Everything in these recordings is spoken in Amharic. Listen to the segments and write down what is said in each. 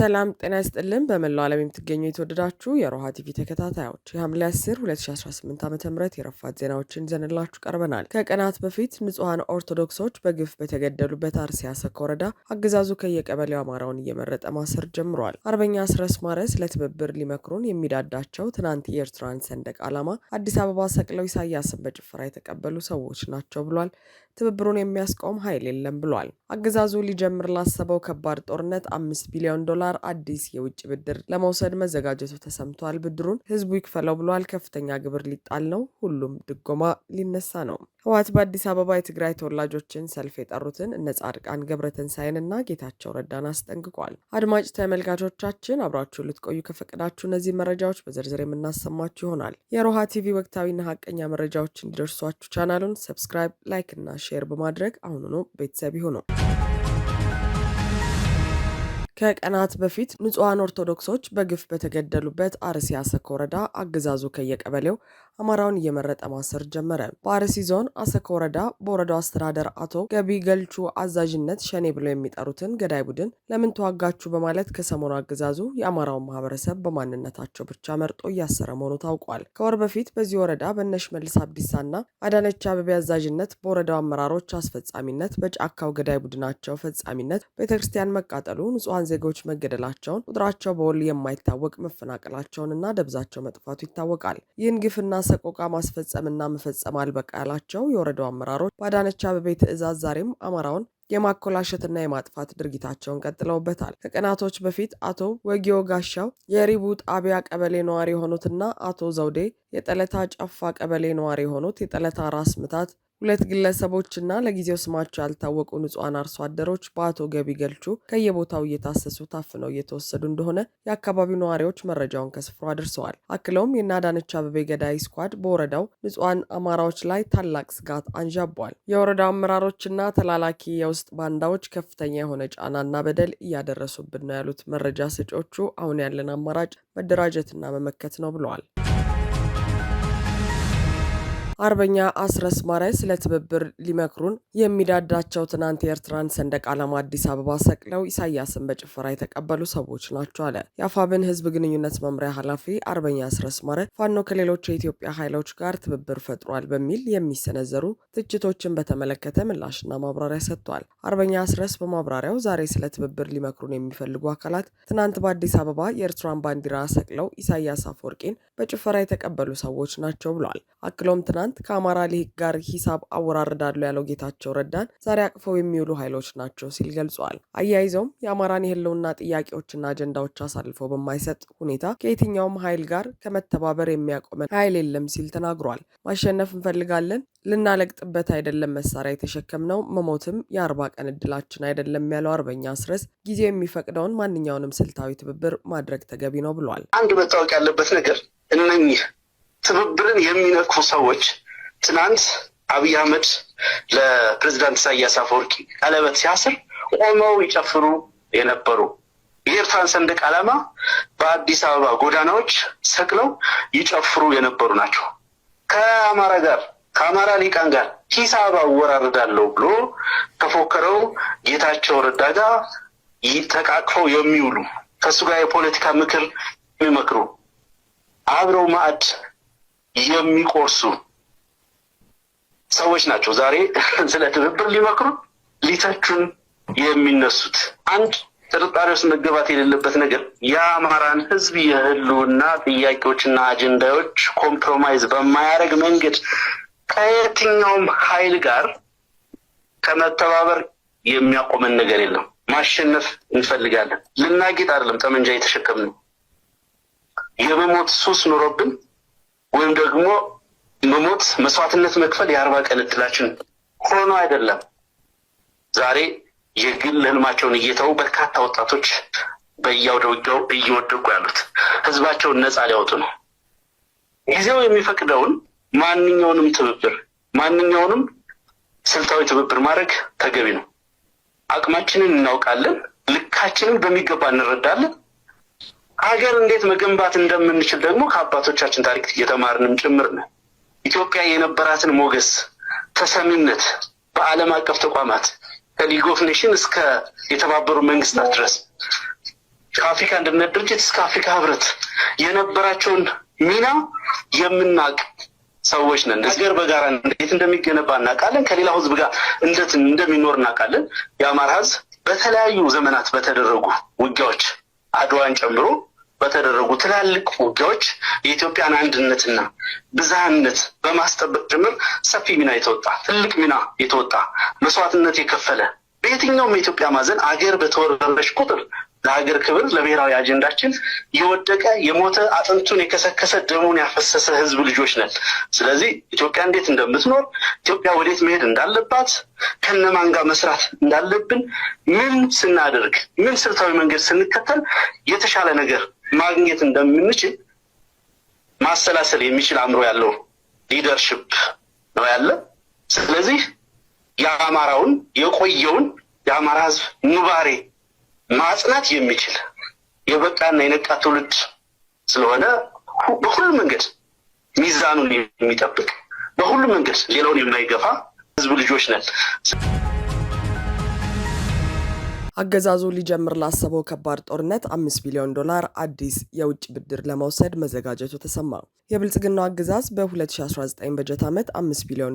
ሰላም ጤና ይስጥልን በመላው ዓለም የምትገኙ የተወደዳችሁ የሮሃ ቲቪ ተከታታዮች የሐምሌ 10 2018 ዓ.ም የረፋት ዜናዎችን ይዘንላችሁ ቀርበናል። ከቀናት በፊት ንጹሃን ኦርቶዶክሶች በግፍ በተገደሉበት አርሲ አሰኮ ወረዳ አገዛዙ ከየቀበሌው አማራውን እየመረጠ ማሰር ጀምሯል። አርበኛ አስረስ ማረ ለትብብር ሊመክሩን የሚዳዳቸው ትናንት የኤርትራን ሰንደቅ ዓላማ አዲስ አበባ ሰቅለው ኢሳያስን በጭፈራ የተቀበሉ ሰዎች ናቸው ብሏል። ትብብሩን የሚያስቆም ኃይል የለም ብሏል። አገዛዙ ሊጀምር ላሰበው ከባድ ጦርነት $5 ቢሊዮን አዲስ የውጭ ብድር ለመውሰድ መዘጋጀቱ ተሰምቷል። ብድሩን ህዝቡ ይክፈለው ብሏል። ከፍተኛ ግብር ሊጣል ነው። ሁሉም ድጎማ ሊነሳ ነው። ህወሓት በአዲስ አበባ የትግራይ ተወላጆችን ሰልፍ የጠሩትን እነ ጻድቃን ገብረትንሳኤንና ጌታቸው ረዳን አስጠንቅቋል። አድማጭ ተመልካቾቻችን አብራችሁ ልትቆዩ ከፈቀዳችሁ እነዚህ መረጃዎች በዝርዝር የምናሰማችሁ ይሆናል። የሮሃ ቲቪ ወቅታዊና ሀቀኛ መረጃዎች እንዲደርሷችሁ ቻናሉን ሰብስክራይብ፣ ላይክ እና ሼር በማድረግ አሁኑኑ ቤተሰብ ይሁኑ። ከቀናት በፊት ንጹሃን ኦርቶዶክሶች በግፍ በተገደሉበት አርሲ አሰኮ ወረዳ አገዛዙ ከየቀበሌው አማራውን እየመረጠ ማሰር ጀመረ። በአርሲ ዞን አሰኮ ወረዳ በወረዳው አስተዳደር አቶ ገቢ ገልቹ አዛዥነት ሸኔ ብለው የሚጠሩትን ገዳይ ቡድን ለምን ተዋጋችሁ በማለት ከሰሞኑ አገዛዙ የአማራውን ማህበረሰብ በማንነታቸው ብቻ መርጦ እያሰረ መሆኑ ታውቋል። ከወር በፊት በዚህ ወረዳ በሽመልስ አብዲሳና አዳነች አቤቤ አዛዥነት በወረዳው አመራሮች አስፈጻሚነት በጫካው ገዳይ ቡድናቸው ፈጻሚነት ቤተክርስቲያን መቃጠሉ፣ ንጹሃን ዜጎች መገደላቸውን፣ ቁጥራቸው በውል የማይታወቅ መፈናቀላቸውንና ደብዛቸው መጥፋቱ ይታወቃል። ይህን ግፍና ሰቆቃ ማስፈጸምና መፈጸም አልበቃ ያላቸው የወረዳው አመራሮች በአዳነች አቤቤ ትዕዛዝ ዛሬም አማራውን የማኮላሸትና የማጥፋት ድርጊታቸውን ቀጥለውበታል። ከቀናቶች በፊት አቶ ወጊዮ ጋሻው የሪቡ ጣቢያ ቀበሌ ነዋሪ የሆኑትና አቶ ዘውዴ የጠለታ ጨፋ ቀበሌ ነዋሪ የሆኑት የጠለታ ራስ ምታት ሁለት ግለሰቦችና ለጊዜው ስማቸው ያልታወቁ ንጹሃን አርሶ አደሮች በአቶ ገቢ ገልቹ ከየቦታው እየታሰሱ ታፍነው እየተወሰዱ እንደሆነ የአካባቢው ነዋሪዎች መረጃውን ከስፍራው አድርሰዋል። አክለውም የአዳነች አቤቤ ገዳይ ስኳድ በወረዳው ንጹሃን አማራዎች ላይ ታላቅ ስጋት አንዣቧል። የወረዳው አመራሮችና ተላላኪ የውስጥ ባንዳዎች ከፍተኛ የሆነ ጫናና በደል እያደረሱብን ነው ያሉት መረጃ ሰጪዎቹ አሁን ያለን አማራጭ መደራጀትና መመከት ነው ብለዋል። አርበኛ አስረስ ማረ ለትብብር ሊመክሩን የሚዳዳቸው ትናንት የኤርትራን ሰንደቅ ዓላማ አዲስ አበባ ሰቅለው ኢሳያስን በጭፈራ የተቀበሉ ሰዎች ናቸው አለ። የአፋብን ህዝብ ግንኙነት መምሪያ ኃላፊ አርበኛ አስረስ ማረ ፋኖ ከሌሎች የኢትዮጵያ ኃይሎች ጋር ትብብር ፈጥሯል በሚል የሚሰነዘሩ ትችቶችን በተመለከተ ምላሽና ማብራሪያ ሰጥቷል። አርበኛ አስረስ በማብራሪያው ዛሬ ስለ ትብብር ሊመክሩን የሚፈልጉ አካላት ትናንት በአዲስ አበባ የኤርትራን ባንዲራ ሰቅለው ኢሳያስ አፈወርቂን በጭፈራ የተቀበሉ ሰዎች ናቸው ብሏል። አክሎም ትናንት ከአማራ ሊግ ጋር ሂሳብ አወራርዳሉ ያለው ጌታቸው ረዳን ዛሬ አቅፈው የሚውሉ ኃይሎች ናቸው ሲል ገልጿል። አያይዘውም የአማራን የህልውና ጥያቄዎችና አጀንዳዎች አሳልፎ በማይሰጥ ሁኔታ ከየትኛውም ኃይል ጋር ከመተባበር የሚያቆመን ኃይል የለም ሲል ተናግሯል። ማሸነፍ እንፈልጋለን፣ ልናለቅጥበት አይደለም መሳሪያ የተሸከምነው፣ መሞትም የ40 ቀን እድላችን አይደለም ያለው አርበኛ አስረስ ጊዜው የሚፈቅደውን ማንኛውንም ስልታዊ ትብብር ማድረግ ተገቢ ነው ብሏል። አንድ መታወቅ ያለበት ነገር እነኚህ ትብብርን የሚነቅፉ ሰዎች ትናንት አብይ አህመድ ለፕሬዝዳንት ኢሳያስ አፈወርቂ ቀለበት ሲያስር ቆመው ይጨፍሩ የነበሩ የኤርትራን ሰንደቅ ዓላማ በአዲስ አበባ ጎዳናዎች ሰቅለው ይጨፍሩ የነበሩ ናቸው። ከአማራ ጋር ከአማራ ሊቃን ጋር ሂሳብ አወራርዳለሁ ብሎ ከፎከረው ጌታቸው ረዳ ጋር ተቃቅፈው የሚውሉ ከሱ ጋር የፖለቲካ ምክር የሚመክሩ አብረው ማዕድ የሚቆርሱ ሰዎች ናቸው ዛሬ ስለ ትብብር ሊመክሩ ሊተቹን የሚነሱት። አንድ ጥርጣሬ ውስጥ መገባት የሌለበት ነገር የአማራን ህዝብ የህልውና ጥያቄዎችና አጀንዳዎች ኮምፕሮማይዝ በማያደርግ መንገድ ከየትኛውም ኃይል ጋር ከመተባበር የሚያቆመን ነገር የለም። ማሸነፍ እንፈልጋለን። ልናጌጥ አይደለም ጠመንጃ የተሸከምነው። የመሞት ሱስ ኖሮብን ወይም ደግሞ መሞት መስዋዕትነት መክፈል የ40 ቀን እድላችን ሆኖ አይደለም። ዛሬ የግል ህልማቸውን እየተው በርካታ ወጣቶች በየአውደውጊያው እየወደቁ ያሉት ህዝባቸውን ነፃ ሊያወጡ ነው። ጊዜው የሚፈቅደውን ማንኛውንም ትብብር ማንኛውንም ስልታዊ ትብብር ማድረግ ተገቢ ነው። አቅማችንን እናውቃለን፣ ልካችንን በሚገባ እንረዳለን። ሀገር እንዴት መገንባት እንደምንችል ደግሞ ከአባቶቻችን ታሪክ እየተማርንም ጭምር ነው። ኢትዮጵያ የነበራትን ሞገስ ተሰሚነት በዓለም አቀፍ ተቋማት ከሊግ ኦፍ ኔሽን እስከ የተባበሩ መንግስታት ድረስ ከአፍሪካ አንድነት ድርጅት እስከ አፍሪካ ህብረት የነበራቸውን ሚና የምናውቅ ሰዎች ነን። ሀገር በጋራ እንዴት እንደሚገነባ እናውቃለን። ከሌላው ህዝብ ጋር እንዴት እንደሚኖር እናውቃለን። የአማራ ህዝብ በተለያዩ ዘመናት በተደረጉ ውጊያዎች አድዋን ጨምሮ በተደረጉ ትላልቅ ውጊያዎች የኢትዮጵያን አንድነትና ብዝሃነት በማስጠበቅ ጭምር ሰፊ ሚና የተወጣ ትልቅ ሚና የተወጣ መስዋዕትነት የከፈለ በየትኛውም የኢትዮጵያ ማዕዘን አገር በተወረረች ቁጥር ለሀገር ክብር ለብሔራዊ አጀንዳችን የወደቀ የሞተ አጥንቱን የከሰከሰ ደሙን ያፈሰሰ ህዝብ ልጆች ነን። ስለዚህ ኢትዮጵያ እንዴት እንደምትኖር ኢትዮጵያ ወዴት መሄድ እንዳለባት ከነማን ጋር መስራት እንዳለብን ምን ስናደርግ ምን ስልታዊ መንገድ ስንከተል የተሻለ ነገር ማግኘት እንደምንችል ማሰላሰል የሚችል አእምሮ ያለው ሊደርሺፕ ነው ያለ። ስለዚህ የአማራውን የቆየውን የአማራ ህዝብ ኑባሬ ማጽናት የሚችል የበቃና የነቃ ትውልድ ስለሆነ በሁሉም መንገድ ሚዛኑን የሚጠብቅ በሁሉም መንገድ ሌላውን የማይገፋ ህዝብ ልጆች ነን። አገዛዙ ሊጀምር ላሰበው ከባድ ጦርነት $5 ቢሊዮን አዲስ የውጭ ብድር ለመውሰድ መዘጋጀቱ ተሰማ። የብልጽግናው አገዛዝ በ2019 በጀት ዓመት $5 ቢሊዮን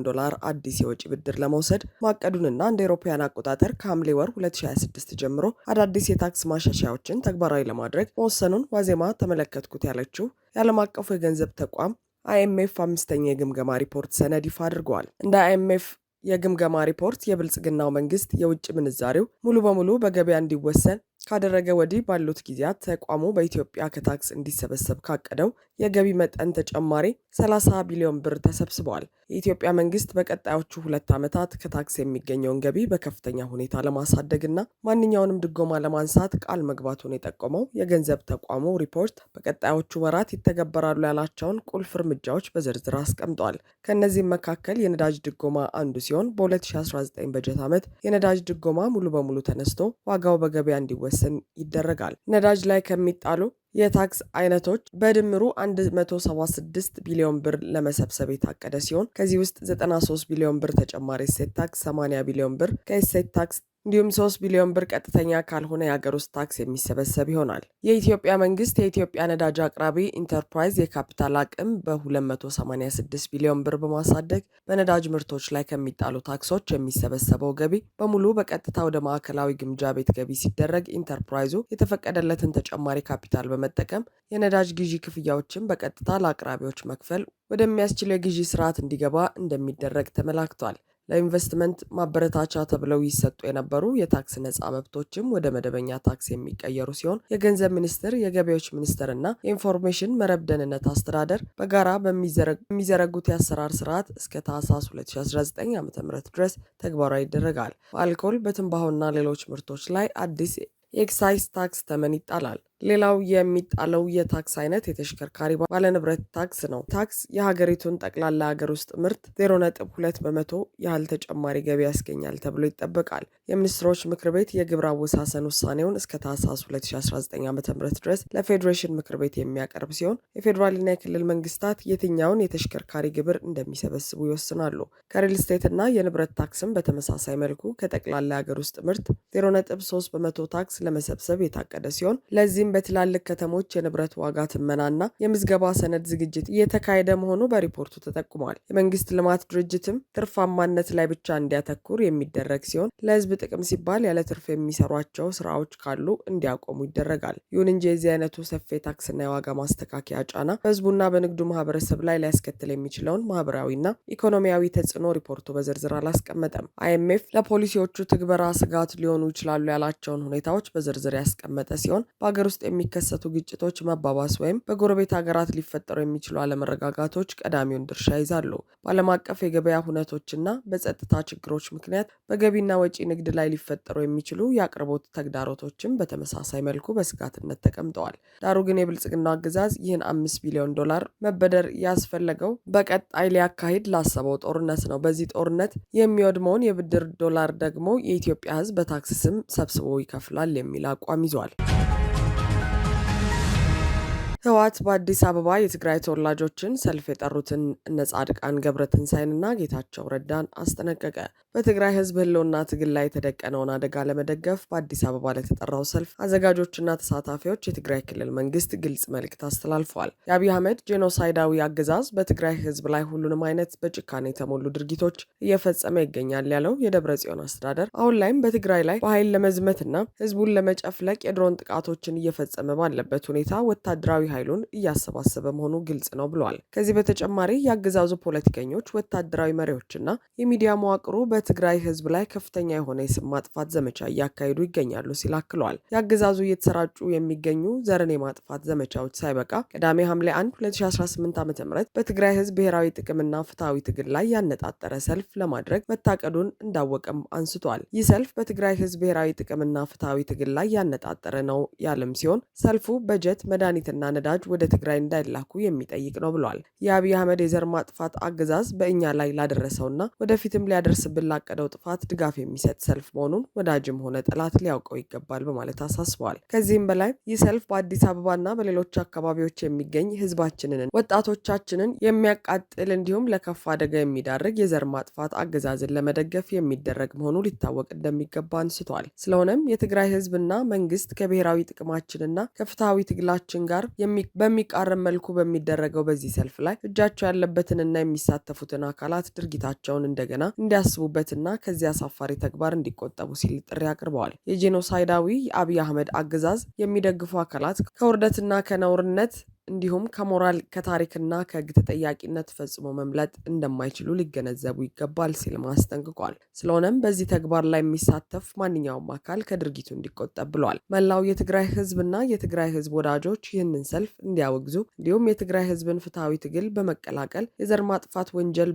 አዲስ የውጭ ብድር ለመውሰድ ማቀዱንና እንደ አውሮፓውያን አቆጣጠር ከሐምሌ ወር 2026 ጀምሮ አዳዲስ የታክስ ማሻሻያዎችን ተግባራዊ ለማድረግ መወሰኑን ዋዜማ ተመለከትኩት ያለችው የዓለም አቀፉ የገንዘብ ተቋም IMF አምስተኛ የግምገማ ሪፖርት ሰነድ ይፋ አድርገዋል። እንደ IMF የግምገማ ሪፖርት የብልጽግናው መንግስት የውጭ ምንዛሬው ሙሉ በሙሉ በገበያ እንዲወሰን ካደረገ ወዲህ ባሉት ጊዜያት ተቋሙ በኢትዮጵያ ከታክስ እንዲሰበሰብ ካቀደው የገቢ መጠን ተጨማሪ 30 ቢሊዮን ብር ተሰብስበዋል። የኢትዮጵያ መንግስት በቀጣዮቹ 2 ዓመታት ከታክስ የሚገኘውን ገቢ በከፍተኛ ሁኔታ ለማሳደግና ማንኛውንም ድጎማ ለማንሳት ቃል መግባቱን የጠቆመው የገንዘብ ተቋሙ ሪፖርት በቀጣዮቹ ወራት ይተገበራሉ ያላቸውን ቁልፍ እርምጃዎች በዝርዝር አስቀምጧል። ከእነዚህም መካከል የነዳጅ ድጎማ አንዱ ሲሆን በ2019 በጀት ዓመት የነዳጅ ድጎማ ሙሉ በሙሉ ተነስቶ ዋጋው በገበያ እንዲወሰን ይደረጋል። ነዳጅ ላይ ከሚጣሉ የታክስ አይነቶች በድምሩ 176 ቢሊዮን ብር ለመሰብሰብ የታቀደ ሲሆን ከዚህ ውስጥ 93 ቢሊዮን ብር ተጨማሪ እሴት ታክስ፣ 80 ቢሊዮን ብር ከእሴት ታክስ እንዲሁም 3 ቢሊዮን ብር ቀጥተኛ ካልሆነ የሀገር ውስጥ ታክስ የሚሰበሰብ ይሆናል። የኢትዮጵያ መንግስት የኢትዮጵያ ነዳጅ አቅራቢ ኢንተርፕራይዝ የካፒታል አቅም በ286 ቢሊዮን ብር በማሳደግ በነዳጅ ምርቶች ላይ ከሚጣሉ ታክሶች የሚሰበሰበው ገቢ በሙሉ በቀጥታ ወደ ማዕከላዊ ግምጃ ቤት ገቢ ሲደረግ ኢንተርፕራይዙ የተፈቀደለትን ተጨማሪ ካፒታል በመጠቀም የነዳጅ ግዢ ክፍያዎችን በቀጥታ ለአቅራቢዎች መክፈል ወደሚያስችል የግዢ ስርዓት እንዲገባ እንደሚደረግ ተመላክቷል። ለኢንቨስትመንት ማበረታቻ ተብለው ይሰጡ የነበሩ የታክስ ነፃ መብቶችም ወደ መደበኛ ታክስ የሚቀየሩ ሲሆን የገንዘብ ሚኒስቴር፣ የገቢዎች ሚኒስቴር እና የኢንፎርሜሽን መረብ ደህንነት አስተዳደር በጋራ በሚዘረጉት የአሰራር ስርዓት እስከ ታህሳስ 2019 ዓ.ም ድረስ ተግባራዊ ይደረጋል። በአልኮል በትንባሆና ሌሎች ምርቶች ላይ አዲስ የኤክሳይዝ ታክስ ተመን ይጣላል። ሌላው የሚጣለው የታክስ አይነት የተሽከርካሪ ባለንብረት ታክስ ነው። ታክስ የሀገሪቱን ጠቅላላ ሀገር ውስጥ ምርት 0.2 በመቶ ያህል ተጨማሪ ገቢ ያስገኛል ተብሎ ይጠበቃል። የሚኒስትሮች ምክር ቤት የግብር አወሳሰን ውሳኔውን እስከ ታህሳስ 2019 ዓ.ም ድረስ ለፌዴሬሽን ምክር ቤት የሚያቀርብ ሲሆን የፌዴራልና የክልል መንግስታት የትኛውን የተሽከርካሪ ግብር እንደሚሰበስቡ ይወስናሉ። ከሪል ስቴትና የንብረት ታክስም በተመሳሳይ መልኩ ከጠቅላላ ሀገር ውስጥ ምርት 0.3 በመቶ ታክስ ለመሰብሰብ የታቀደ ሲሆን ለዚህ በትላልቅ ከተሞች የንብረት ዋጋ ትመናና የምዝገባ ሰነድ ዝግጅት እየተካሄደ መሆኑ በሪፖርቱ ተጠቁሟል። የመንግስት ልማት ድርጅትም ትርፋማነት ላይ ብቻ እንዲያተኩር የሚደረግ ሲሆን ለህዝብ ጥቅም ሲባል ያለ ትርፍ የሚሰሯቸው ስራዎች ካሉ እንዲያቆሙ ይደረጋል። ይሁን እንጂ የዚህ አይነቱ ሰፊ ታክስና የዋጋ ማስተካከያ ጫና በህዝቡና በንግዱ ማህበረሰብ ላይ ሊያስከትል የሚችለውን ማህበራዊና ኢኮኖሚያዊ ተጽዕኖ ሪፖርቱ በዝርዝር አላስቀመጠም። IMF ለፖሊሲዎቹ ትግበራ ስጋት ሊሆኑ ይችላሉ ያላቸውን ሁኔታዎች በዝርዝር ያስቀመጠ ሲሆን በሀገር ውስጥ የሚከሰቱ ግጭቶች መባባስ ወይም በጎረቤት ሀገራት ሊፈጠሩ የሚችሉ አለመረጋጋቶች ቀዳሚውን ድርሻ ይዛሉ። በዓለም አቀፍ የገበያ ሁነቶችና በጸጥታ ችግሮች ምክንያት በገቢና ወጪ ንግድ ላይ ሊፈጠሩ የሚችሉ የአቅርቦት ተግዳሮቶችም በተመሳሳይ መልኩ በስጋትነት ተቀምጠዋል። ዳሩ ግን የብልጽግና አገዛዝ ይህን $5 ቢሊዮን መበደር ያስፈለገው በቀጣይ ሊያካሂድ ላሰበው ጦርነት ነው። በዚህ ጦርነት የሚወድመውን የብድር ዶላር ደግሞ የኢትዮጵያ ሕዝብ በታክስ ስም ሰብስቦ ይከፍላል የሚል አቋም ይዟል። ህወሓት በአዲስ አበባ የትግራይ ተወላጆችን ሰልፍ የጠሩትን እነ ጻድቃን ገብረትንሳኤንና ጌታቸው ረዳን አስጠነቀቀ። በትግራይ ህዝብ ህልውና ትግል ላይ የተደቀነውን አደጋ ለመደገፍ በአዲስ አበባ ለተጠራው ሰልፍ አዘጋጆችና ተሳታፊዎች የትግራይ ክልል መንግስት ግልጽ መልእክት አስተላልፈዋል። የአብይ አህመድ ጄኖሳይዳዊ አገዛዝ በትግራይ ህዝብ ላይ ሁሉንም አይነት በጭካኔ የተሞሉ ድርጊቶች እየፈጸመ ይገኛል ያለው የደብረ ጽዮን አስተዳደር አሁን ላይም በትግራይ ላይ በኃይል ለመዝመትና ህዝቡን ለመጨፍለቅ የድሮን ጥቃቶችን እየፈጸመ ባለበት ሁኔታ ወታደራዊ ኃይሉን እያሰባሰበ መሆኑ ግልጽ ነው ብለዋል። ከዚህ በተጨማሪ የአገዛዙ ፖለቲከኞች፣ ወታደራዊ መሪዎችና የሚዲያ መዋቅሩ በትግራይ ህዝብ ላይ ከፍተኛ የሆነ የስም ማጥፋት ዘመቻ እያካሄዱ ይገኛሉ ሲል አክለዋል። የአገዛዙ እየተሰራጩ የሚገኙ ዘርን የማጥፋት ዘመቻዎች ሳይበቃ ቅዳሜ ሐምሌ 1 2018 ዓ.ም በትግራይ ህዝብ ብሔራዊ ጥቅምና ፍትሐዊ ትግል ላይ ያነጣጠረ ሰልፍ ለማድረግ መታቀዱን እንዳወቀም አንስቷል። ይህ ሰልፍ በትግራይ ህዝብ ብሔራዊ ጥቅምና ፍትሐዊ ትግል ላይ ያነጣጠረ ነው ያለም ሲሆን ሰልፉ በጀት፣ መድኃኒትና ነዳጅ ወደ ትግራይ እንዳይላኩ የሚጠይቅ ነው ብሏል። የአብይ አህመድ የዘር ማጥፋት አገዛዝ በእኛ ላይ ላደረሰውና ወደፊትም ሊያደርስብን ላቀደው ጥፋት ድጋፍ የሚሰጥ ሰልፍ መሆኑን ወዳጅም ሆነ ጠላት ሊያውቀው ይገባል በማለት አሳስበዋል። ከዚህም በላይ ይህ ሰልፍ በአዲስ አበባና በሌሎች አካባቢዎች የሚገኝ ህዝባችንን፣ ወጣቶቻችንን የሚያቃጥል እንዲሁም ለከፋ አደጋ የሚዳርግ የዘር ማጥፋት አገዛዝን ለመደገፍ የሚደረግ መሆኑ ሊታወቅ እንደሚገባ አንስተዋል። ስለሆነም የትግራይ ህዝብና መንግስት ከብሔራዊ ጥቅማችንና ከፍትሐዊ ትግላችን ጋር በሚቃረም መልኩ በሚደረገው በዚህ ሰልፍ ላይ እጃቸው ያለበትንና የሚሳተፉትን አካላት ድርጊታቸውን እንደገና እንዲያስቡበትና ከዚህ አሳፋሪ ተግባር እንዲቆጠቡ ሲል ጥሪ አቅርበዋል። የጄኖሳይዳዊ የአብይ አህመድ አገዛዝ የሚደግፉ አካላት ከውርደትና ከነውርነት እንዲሁም ከሞራል ከታሪክና ከህግ ተጠያቂነት ፈጽሞ መምለጥ እንደማይችሉ ሊገነዘቡ ይገባል ሲል አስጠንቅቋል። ስለሆነም በዚህ ተግባር ላይ የሚሳተፍ ማንኛውም አካል ከድርጊቱ እንዲቆጠብ ብሏል። መላው የትግራይ ህዝብና የትግራይ ህዝብ ወዳጆች ይህንን ሰልፍ እንዲያወግዙ እንዲሁም የትግራይ ህዝብን ፍትሐዊ ትግል በመቀላቀል የዘር ማጥፋት ወንጀል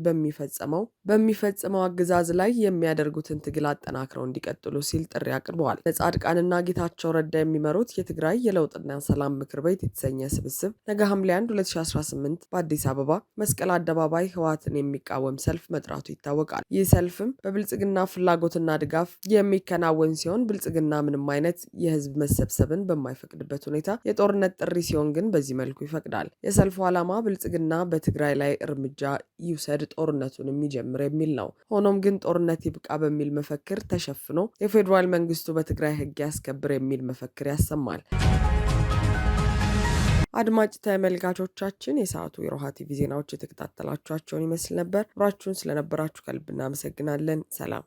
በሚፈጽመው አገዛዝ ላይ የሚያደርጉትን ትግል አጠናክረው እንዲቀጥሉ ሲል ጥሪ አቅርበዋል። ጻድቃንና ጌታቸው ረዳ የሚመሩት የትግራይ የለውጥና ሰላም ምክር ቤት የተሰኘ ስብስብ ነገ ሐምሌ 1 2018 በአዲስ አበባ መስቀል አደባባይ ህወሓትን የሚቃወም ሰልፍ መጥራቱ ይታወቃል። ይህ ሰልፍም በብልጽግና ፍላጎትና ድጋፍ የሚከናወን ሲሆን ብልጽግና ምንም አይነት የህዝብ መሰብሰብን በማይፈቅድበት ሁኔታ የጦርነት ጥሪ ሲሆን ግን በዚህ መልኩ ይፈቅዳል። የሰልፉ ዓላማ ብልጽግና በትግራይ ላይ እርምጃ ይውሰድ፣ ጦርነቱን የሚጀምር የሚል ነው። ሆኖም ግን ጦርነት ይብቃ በሚል መፈክር ተሸፍኖ የፌዴራል መንግስቱ በትግራይ ህግ ያስከብር የሚል መፈክር ያሰማል። አድማጭ ተመልካቾቻችን የሰዓቱ የሮሃ ቲቪ ዜናዎች የተከታተላችኋቸውን ይመስል ነበር። አብራችሁን ስለነበራችሁ ከልብ እናመሰግናለን። ሰላም።